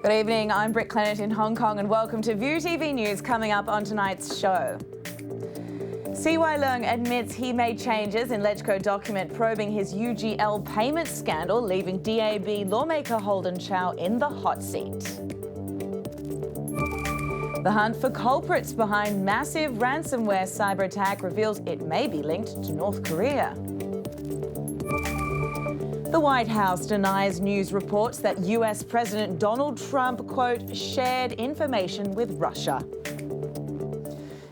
Good evening, I'm Britt Clennett in Hong Kong and welcome to ViuTV News. Coming up on tonight's show. CY Leung admits he made changes in LegCo document probing his UGL payment scandal, leaving DAB lawmaker Holden Chow in the hot seat. The hunt for culprits behind massive ransomware cyber attack reveals it may be linked to North Korea. The White House denies news reports that US President Donald Trump, quote, shared information with Russia.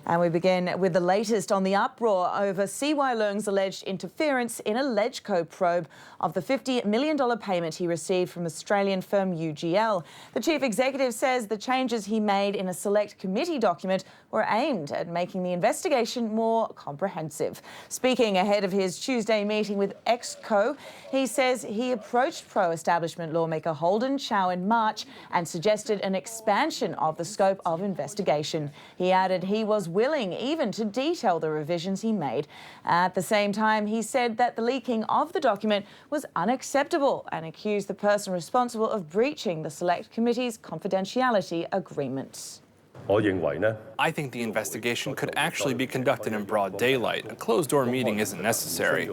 And we begin with the latest on the uproar over CY Leung's alleged interference in a LegCo probe of the $50 million payment he received from Australian firm UGL. The chief executive says the changes he made in a select committee document were aimed at making the investigation more comprehensive. Speaking ahead of his Tuesday meeting with ExCo, he says he approached pro-establishment lawmaker Holden Chow in March and suggested an expansion of the scope of investigation. He added he was willing even to detail the revisions he made. At the same time, he said that the leaking of the document was unacceptable and accused the person responsible of breaching the Select Committee's confidentiality agreements. I think the investigation could actually be conducted in broad daylight. A closed-door meeting isn't necessary.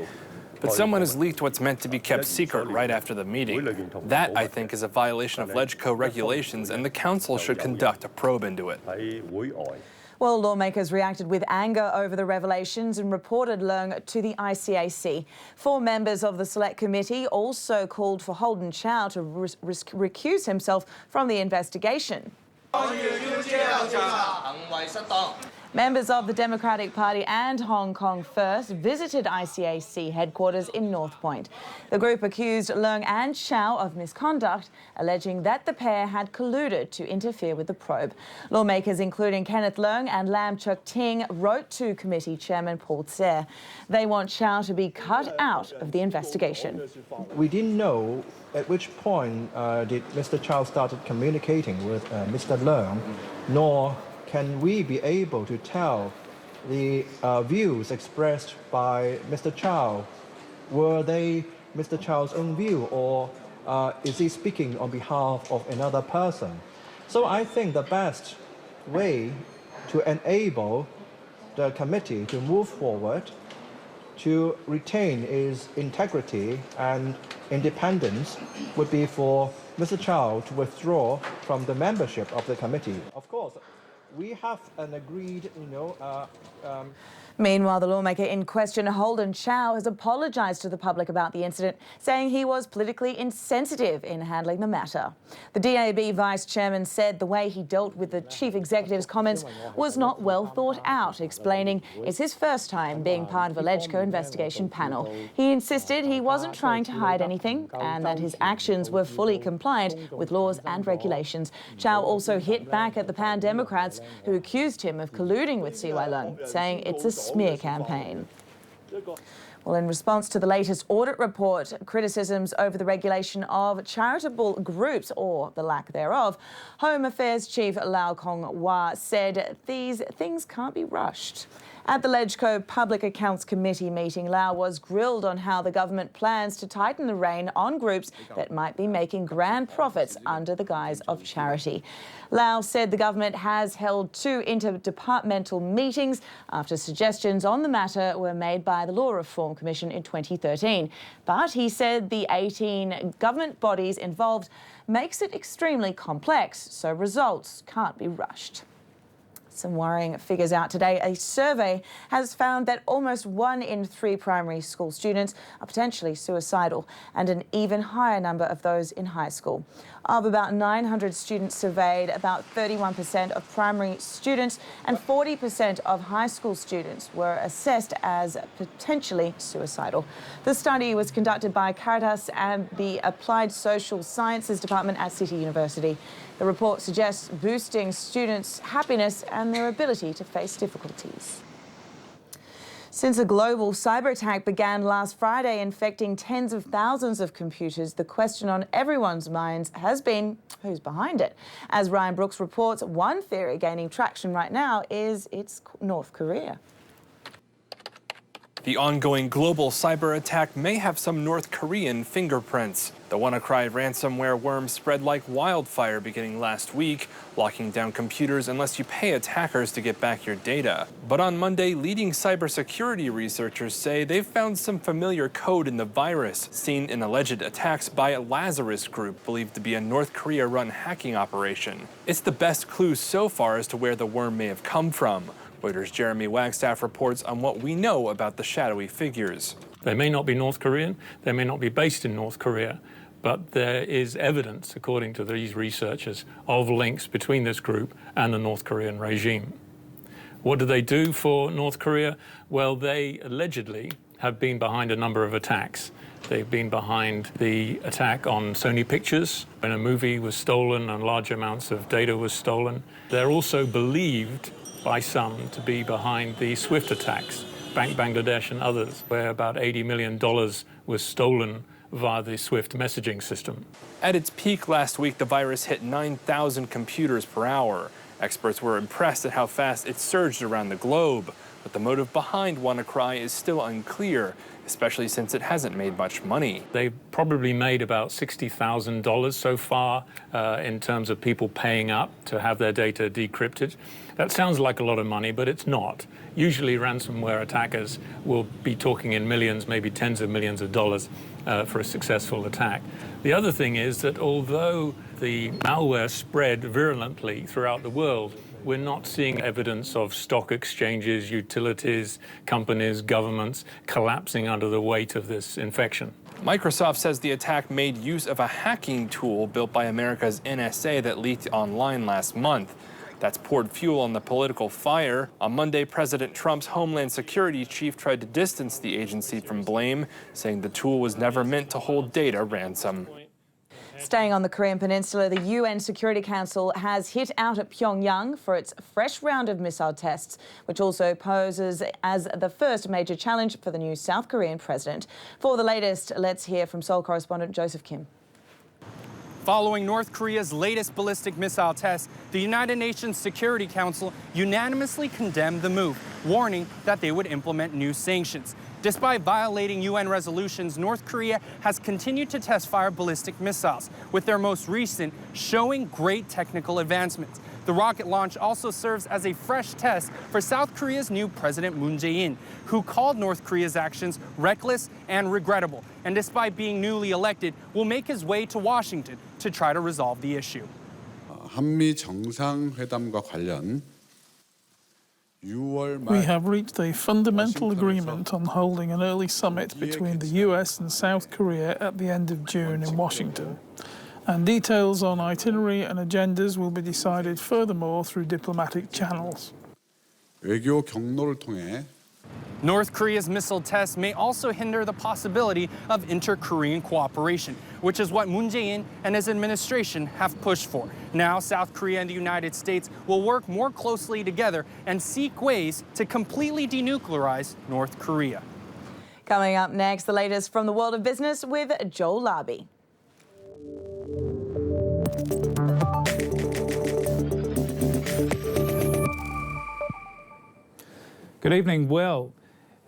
But someone has leaked what's meant to be kept secret right after the meeting. That, I think, is a violation of LegCo regulations, and the council should conduct a probe into it. Well, lawmakers reacted with anger over the revelations and reported Leung to the ICAC. 4 members of the Select Committee also called for Holden Chow to recuse himself from the investigation. Members of the Democratic Party and Hong Kong First visited ICAC headquarters in North Point. The group accused Leung and Chow of misconduct, alleging that the pair had colluded to interfere with the probe. Lawmakers, including Kenneth Leung and Lam Cheuk Ting, wrote to committee chairman Paul Tse. They want Chow to be cut out of the investigation. We didn't know at which point did Mr. Chow started communicating with Mr. Leung, nor can we be able to tell the views expressed by Mr. Chow? Were they Mr. Chow's own view, or is he speaking on behalf of another person? So I think the best way to enable the committee to move forward, to retain its integrity and independence, would be for Mr. Chow to withdraw from the membership of the committee. Of course, we have an agreed, Meanwhile, the lawmaker in question, Holden Chow, has apologised to the public about the incident, saying he was politically insensitive in handling the matter. The DAB vice chairman said the way he dealt with the chief executive's comments was not well thought out, explaining it's his first time being part of a LegCo investigation panel. He insisted he wasn't trying to hide anything and that his actions were fully compliant with laws and regulations. Chow also hit back at the Pan Democrats who accused him of colluding with CY Leung, saying it's a smear campaign. Well, in response to the latest audit report, criticisms over the regulation of charitable groups, or the lack thereof, Home Affairs Chief Lau Kong Wah said these things can't be rushed. At the LegCo Public Accounts Committee meeting, Lau was grilled on how the government plans to tighten the rein on groups that might be making grand profits under the guise of charity. Lau said the government has held 2 interdepartmental meetings after suggestions on the matter were made by the Law Reform Commission in 2013. But he said the 18 government bodies involved makes it extremely complex, so results can't be rushed. Some worrying figures out today. A survey has found that almost 1 in 3 primary school students are potentially suicidal, and an even higher number of those in high school. Of about 900 students surveyed, about 31% of primary students and 40% of high school students were assessed as potentially suicidal. The study was conducted by Caritas and the Applied Social Sciences Department at City University. The report suggests boosting students' happiness and their ability to face difficulties. Since a global cyber attack began last Friday, infecting tens of thousands of computers, the question on everyone's minds has been who's behind it. As Ryan Brooks reports, one theory gaining traction right now is it's North Korea. The ongoing global cyber attack may have some North Korean fingerprints. The WannaCry ransomware worm spread like wildfire beginning last week, locking down computers unless you pay attackers to get back your data. But on Monday, leading cybersecurity researchers say they've found some familiar code in the virus, seen in alleged attacks by a Lazarus Group, believed to be a North Korea-run hacking operation. It's the best clue so far as to where the worm may have come from. Reuters' Jeremy Wagstaff reports on what we know about the shadowy figures. They may not be North Korean, they may not be based in North Korea, but there is evidence, according to these researchers, of links between this group and the North Korean regime. What do they do for North Korea? Well, they allegedly have been behind a number of attacks. They've been behind the attack on Sony Pictures when a movie was stolen and large amounts of data was stolen. They're also believed by some to be behind the SWIFT attacks, Bank Bangladesh and others, where about $80 million was stolen via the SWIFT messaging system. At its peak last week, the virus hit 9,000 computers per hour. Experts were impressed at how fast it surged around the globe. But the motive behind WannaCry is still unclear, especially since it hasn't made much money. They've probably made about $60,000 so far in terms of people paying up to have their data decrypted. That sounds like a lot of money, but it's not. Usually ransomware attackers will be talking in millions, maybe tens of millions of dollars for a successful attack. The other thing is that although the malware spread virulently throughout the world, we're not seeing evidence of stock exchanges, utilities, companies, governments collapsing under the weight of this infection. Microsoft says the attack made use of a hacking tool built by America's NSA that leaked online last month. That's poured fuel on the political fire. On Monday, President Trump's Homeland Security chief tried to distance the agency from blame, saying the tool was never meant to hold data ransom. Staying on the Korean Peninsula, the UN Security Council has hit out at Pyongyang for its fresh round of missile tests, which also poses as the first major challenge for the new South Korean president. For the latest, let's hear from Seoul correspondent Joseph Kim. Following North Korea's latest ballistic missile test, the United Nations Security Council unanimously condemned the move, warning that they would implement new sanctions. Despite violating UN resolutions, North Korea has continued to test-fire ballistic missiles, with their most recent showing great technical advancements. The rocket launch also serves as a fresh test for South Korea's new President Moon Jae-in, who called North Korea's actions reckless and regrettable, and despite being newly elected, will make his way to Washington to try to resolve the issue. 한미 정상회담과 관련 We have reached a fundamental agreement on holding an early summit between the US and South Korea at the end of June in Washington. And details on itinerary and agendas will be decided furthermore through diplomatic channels. 외교 경로를 통해 North Korea's missile tests may also hinder the possibility of inter-Korean cooperation, which is what Moon Jae-in and his administration have pushed for. Now, South Korea and the United States will work more closely together and seek ways to completely denuclearize North Korea. Coming up next, the latest from the world of business with Joel Larby. Good evening. Well,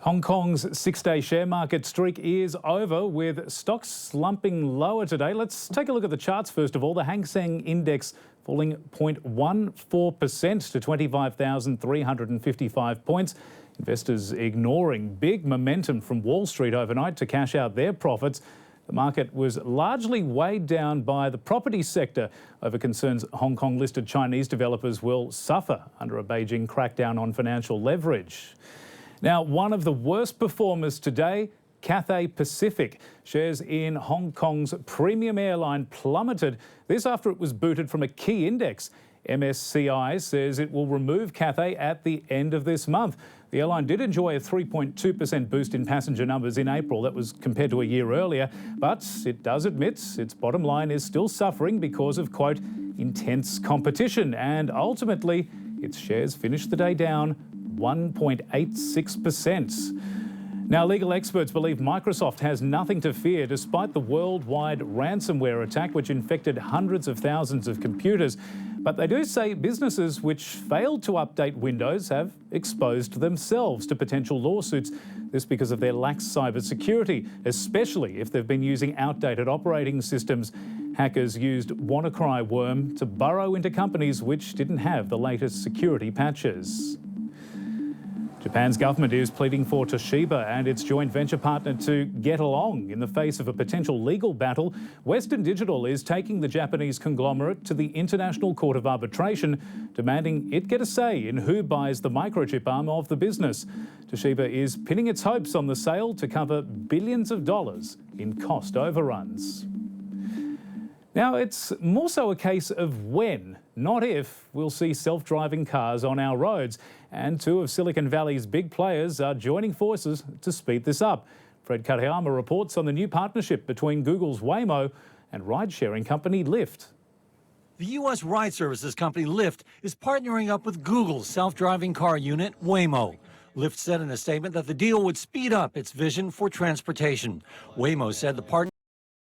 Hong Kong's six-day share market streak is over, with stocks slumping lower today. Let's take a look at the charts first of all. The Hang Seng Index falling 0.14% to 25,355 points. Investors ignoring big momentum from Wall Street overnight to cash out their profits. The market was largely weighed down by the property sector over concerns Hong Kong-listed Chinese developers will suffer under a Beijing crackdown on financial leverage. Now, one of the worst performers today, Cathay Pacific. Shares in Hong Kong's premium airline plummeted. This after it was booted from a key index. MSCI says it will remove Cathay at the end of this month. The airline did enjoy a 3.2% boost in passenger numbers in April. That was compared to a year earlier. But it does admit its bottom line is still suffering because of, quote, intense competition. And ultimately, its shares finished the day down 1.86%. Now, legal experts believe Microsoft has nothing to fear despite the worldwide ransomware attack which infected hundreds of thousands of computers. But they do say businesses which failed to update Windows have exposed themselves to potential lawsuits. This because of their lax cybersecurity, especially if they've been using outdated operating systems. Hackers used WannaCry worm to burrow into companies which didn't have the latest security patches. Japan's government is pleading for Toshiba and its joint venture partner to get along in the face of a potential legal battle. Western Digital is taking the Japanese conglomerate to the International Court of Arbitration, demanding it get a say in who buys the microchip arm of the business. Toshiba is pinning its hopes on the sale to cover billions of dollars in cost overruns. Now, it's more so a case of when, not if, we'll see self-driving cars on our roads. And two of Silicon Valley's big players are joining forces to speed this up. Fred Katayama reports on the new partnership between Google's Waymo and ride-sharing company Lyft. The U.S. ride services company Lyft is partnering up with Google's self-driving car unit, Waymo. Lyft said in a statement that the deal would speed up its vision for transportation. Waymo said the partnership